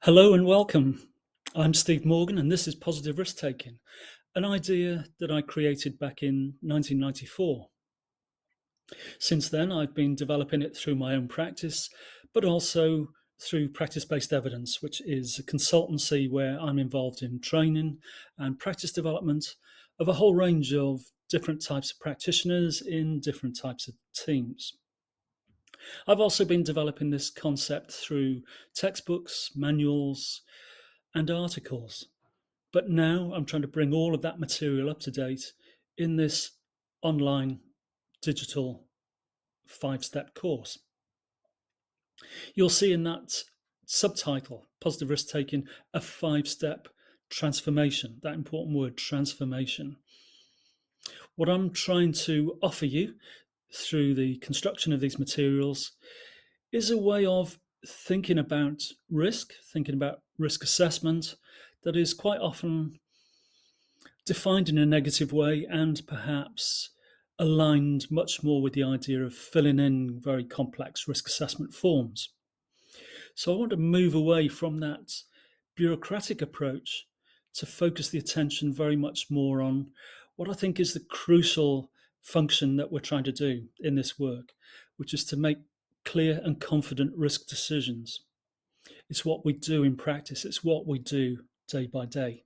Hello and welcome. I'm Steve Morgan, and this is Positive Risk Taking, an idea that I created back in 1994. Since then, I've been developing it through my own practice, but also through Practice Based Evidence, which is a consultancy where I'm involved in training and practice development of a whole range of different types of practitioners in different types of teams. I've also been developing this concept through textbooks, manuals, and articles. But now I'm trying to bring all of that material up to date in this online digital 5-step course. You'll see in that subtitle, Positive Risk Taking, a 5-step transformation, that important word, transformation. What I'm trying to offer you through the construction of these materials is a way of thinking about risk, thinking about risk assessment that is quite often defined in a negative way and perhaps aligned much more with the idea of filling in very complex risk assessment forms. So I want to move away from that bureaucratic approach to focus the attention very much more on what I think is the crucial function that we're trying to do in this work, which is to make clear and confident risk decisions. It's what we do in practice, it's what we do day by day.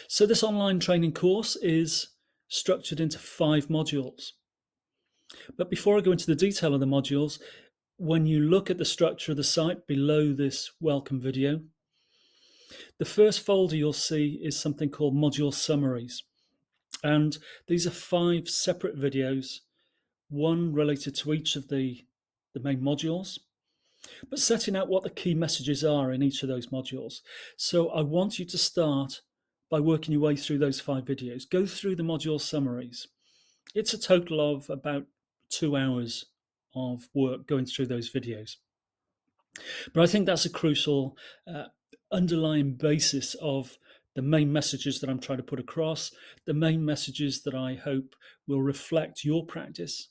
So, this online training course is structured into 5 modules. But before I go into the detail of the modules, when you look at the structure of the site below this welcome video, the first folder you'll see is something called module summaries. And these are 5 separate videos, one related to each of the main modules, but setting out what the key messages are in each of those modules. So I want you to start by working your way through those 5 videos. Go through the module summaries. It's a total of about 2 hours of work going through those videos. But I think that's a crucial underlying basis of the main messages that I'm trying to put across, the main messages that I hope will reflect your practice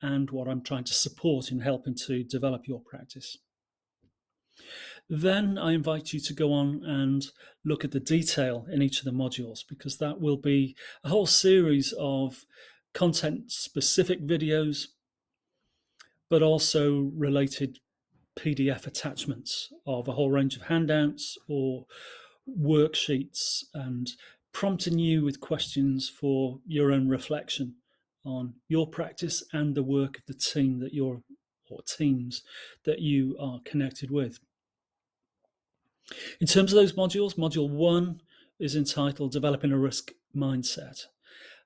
and what I'm trying to support in helping to develop your practice. Then I invite you to go on and look at the detail in each of the modules, because that will be a whole series of content-specific videos, but also related PDF attachments of a whole range of handouts or worksheets, and prompting you with questions for your own reflection on your practice and the work of the team that you're or teams that you are connected with. In terms of those modules, module 1 is entitled Developing a Risk Mindset,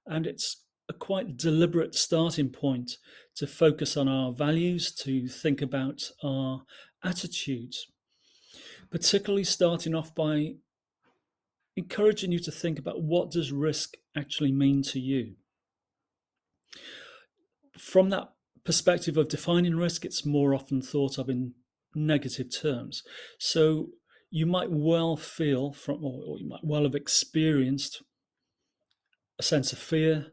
and it's a quite deliberate starting point to focus on our values, to think about our attitudes, particularly starting off by encouraging you to think about what does risk actually mean to you. From that perspective of defining risk, it's more often thought of in negative terms. So you might well feel from, or you might well have experienced a sense of fear,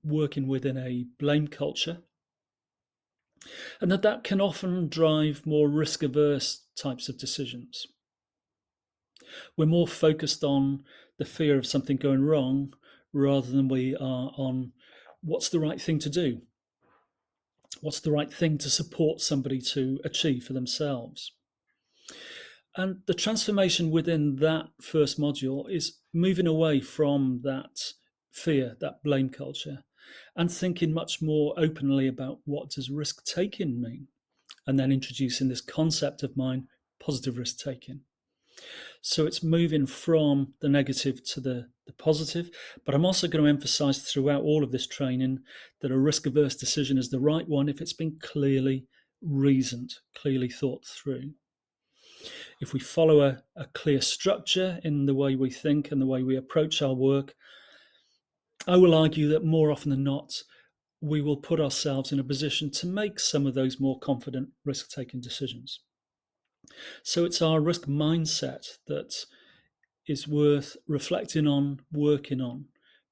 working within a blame culture, and that can often drive more risk averse types of decisions. We're more focused on the fear of something going wrong rather than we are on what's the right thing to do, what's the right thing to support somebody to achieve for themselves. And the transformation within that first module is moving away from that fear, that blame culture, and thinking much more openly about what does risk taking mean, and then introducing this concept of mine, positive risk taking. So it's moving from the negative to the positive. But I'm also going to emphasize throughout all of this training that a risk averse decision is the right one if it's been clearly reasoned, clearly thought through. If we follow a clear structure in the way we think and the way we approach our work, I will argue that more often than not, we will put ourselves in a position to make some of those more confident risk taking decisions. So it's our risk mindset that is worth reflecting on, working on,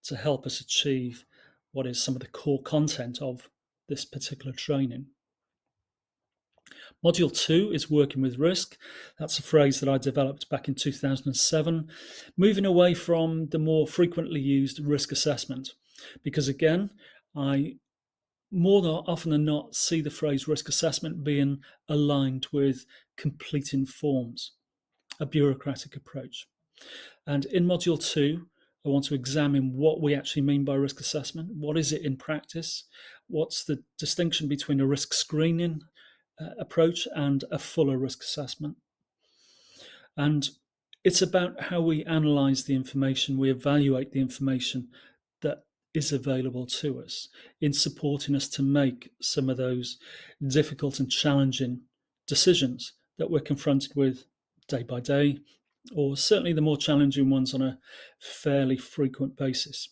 to help us achieve what is some of the core content of this particular training. Module 2 is working with risk. That's a phrase that I developed back in 2007, moving away from the more frequently used risk assessment, because again, I more often than not see the phrase risk assessment being aligned with completing forms, a bureaucratic approach. And in Module 2, I want to examine what we actually mean by risk assessment. What is it in practice? What's the distinction between a risk screening approach and a fuller risk assessment? And it's about how we analyze the information, we evaluate the information that is available to us in supporting us to make some of those difficult and challenging decisions that we're confronted with day by day, or certainly the more challenging ones on a fairly frequent basis.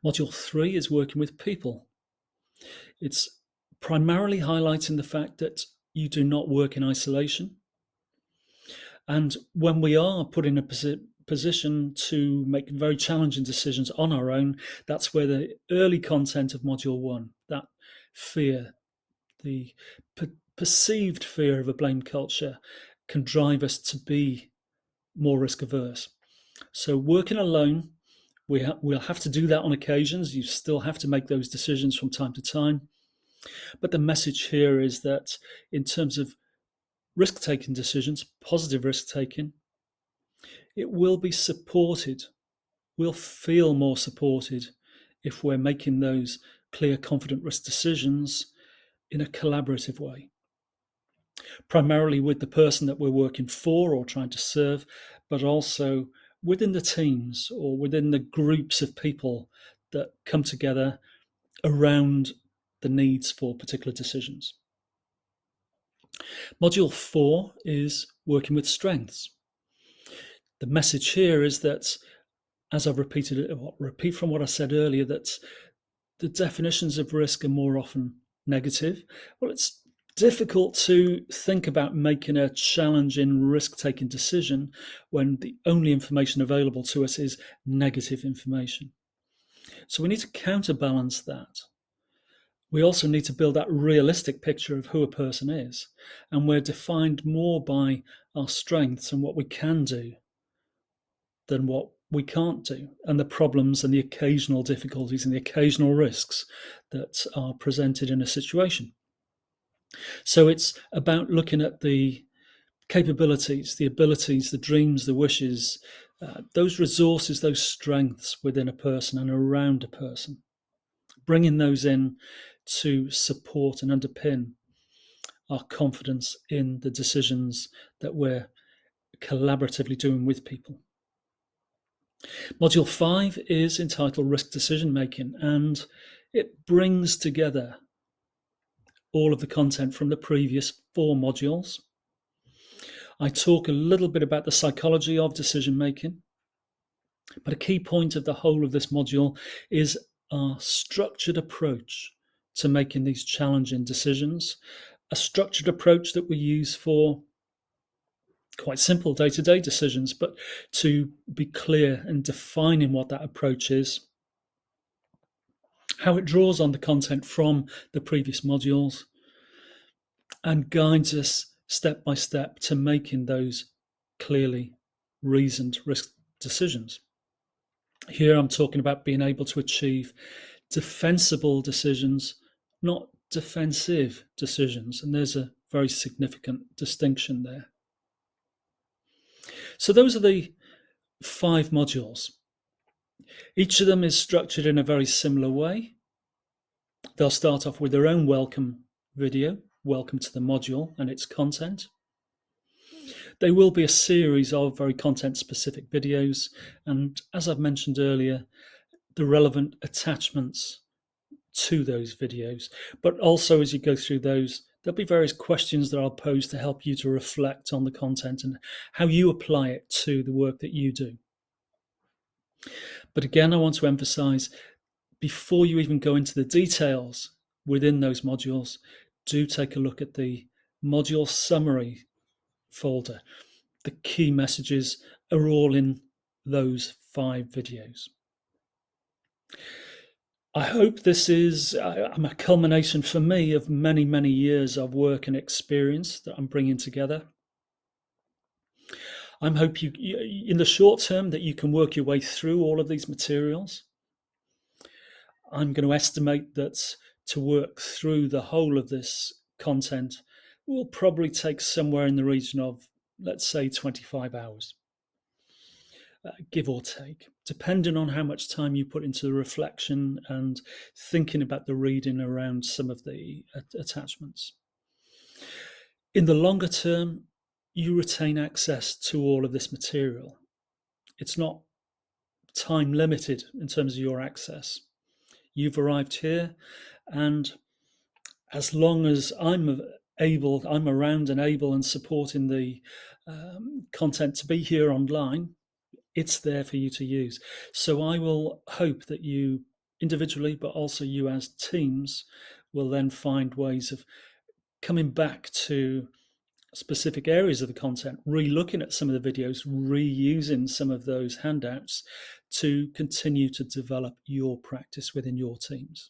Module 3 is working with people. It's primarily highlighting the fact that you do not work in isolation. And when we are put in a position to make very challenging decisions on our own, that's where the early content of Module 1, that fear, the perceived fear of a blame culture, can drive us to be more risk averse. So working alone, we'll have to do that on occasions. You still have to make those decisions from time to time. But the message here is that in terms of risk-taking decisions, positive risk-taking, it will be supported. We'll feel more supported if we're making those clear, confident risk decisions in a collaborative way, primarily with the person that we're working for or trying to serve, but also within the teams or within the groups of people that come together around the needs for particular decisions. Module 4 is working with strengths. The message here is that, as I've repeat from what I said earlier, that the definitions of risk are more often negative. Well, it's difficult to think about making a challenging risk-taking decision when the only information available to us is negative information. So we need to counterbalance that. We also need to build that realistic picture of who a person is, and we're defined more by our strengths and what we can do than what we can't do, and the problems and the occasional difficulties and the occasional risks that are presented in a situation. So it's about looking at the capabilities, the abilities, the dreams, the wishes, those resources, those strengths within a person and around a person, bringing those in to support and underpin our confidence in the decisions that we're collaboratively doing with people. Module 5 is entitled Risk Decision Making, and it brings together all of the content from the previous 4 modules. I talk a little bit about the psychology of decision making, but a key point of the whole of this module is our structured approach to making these challenging decisions, a structured approach that we use for quite simple day-to-day decisions, but to be clear in defining what that approach is, how it draws on the content from the previous modules, and guides us step by step to making those clearly reasoned risk decisions. Here I'm talking about being able to achieve defensible decisions, not defensive decisions, and there's a very significant distinction there. So those are the 5 modules. Each of them is structured in a very similar way. They'll start off with their own welcome video, welcome to the module and its content. They will be a series of very content-specific videos, and as I've mentioned earlier, the relevant attachments to those videos. But also, as you go through those, there'll be various questions that I'll pose to help you to reflect on the content and how you apply it to the work that you do. But again, I want to emphasize, before you even go into the details within those modules, do take a look at the module summary folder. The key messages are all in those 5 videos. I hope this is a culmination for me of many, many years of work and experience that I'm bringing together. I hope you, in the short term, that you can work your way through all of these materials. I'm going to estimate that to work through the whole of this content will probably take somewhere in the region of, let's say, 25 hours, give or take, depending on how much time you put into the reflection and thinking about the reading around some of the attachments. In the longer term, you retain access to all of this material. It's not time limited in terms of your access. You've arrived here, and as long as I'm around and able and supporting the content to be here online, it's there for you to use. So I will hope that you individually, but also you as teams, will then find ways of coming back to specific areas of the content, re-looking at some of the videos, reusing some of those handouts to continue to develop your practice within your teams.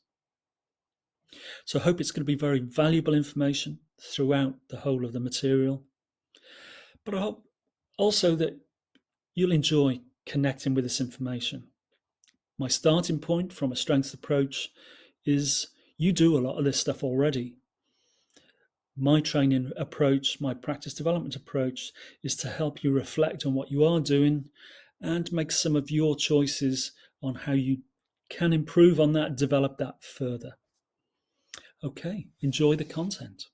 So I hope it's going to be very valuable information throughout the whole of the material. But I hope also that you'll enjoy connecting with this information. My starting point from a strengths approach is you do a lot of this stuff already. My training approach, my practice development approach, is to help you reflect on what you are doing and make some of your choices on how you can improve on that, develop that further. Okay, enjoy the content.